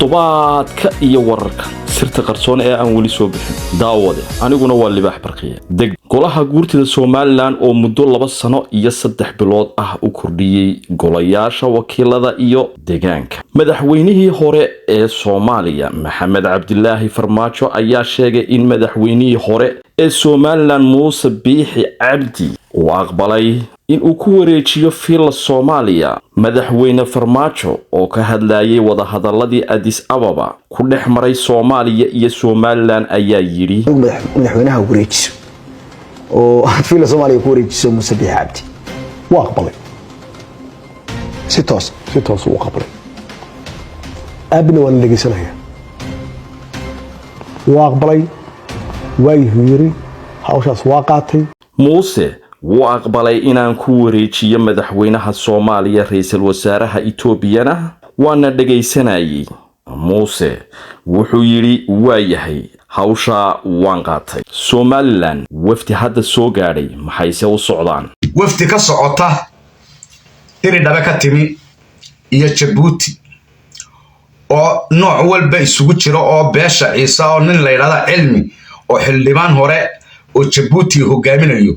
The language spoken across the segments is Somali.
toddobaadka iyo wararka sirta qarsoon ee aan wali soo bixin daawade aniguna waa libaax barqiye deg golaha guurtida Soomaaliland oo muddo 2 sano iyo 3 bilood ah u kordhiyay golayaasha wakiilada iyo deegaanka madaxweynihii hore ee Soomaaliya Maxamed Cabdilaahi Farmaajo ayaa sheegay in madaxweynihii hore ee Soomaaliland Muuse Biixi Cabdi uu aqbalay in uu ku wareejiyo fil Soomaaliya madaxweyne Farmaajo oo ka hadlayay wada hadaladii Addis Ababa ku dhexmaray Soomaaliya iyo Soomaaliland ayaa yiri madaxweynaha wareejiyo oo fil Soomaaliya ku wareejiyo Muuse Biixi Cabdi waa aqbalay si toos uu aqbalay abna waan dhageysanaya waa aqbalay way yiri hawshaas waa qaatay Muuse wuu aqbalay inaan ku wareejiyo madaxweynaha Soomaaliya ra'iisul wasaaraha Itoobiya waana dhageysanayay Muuse wuxuu yiri waa yahay hawsha waan qaatay Somaliland wafdi hadda soo gaaray maxayse u socdaan wafdi ka socota Hiridhabe ka timi iyo Djibouti oo nooc walba isugu jiro oo beesha Ciise oo nin la yiraahdo Cilmi oo xildhibaan hore oo Djibouti hogaaminayo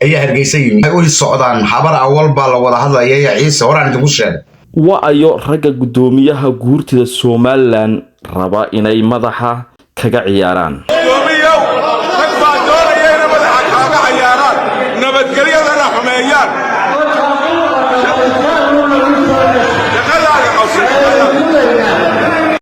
ayaa Hargeysa yimid ay u socdaan xabar awal baa la wada hadlayay Ciise horaan idinku sheegay waa ayo ragga gudoomiyaha guurtida Somaliland raba inay madaxa kaga ciyaaraan nabadgelyada xumeeyaan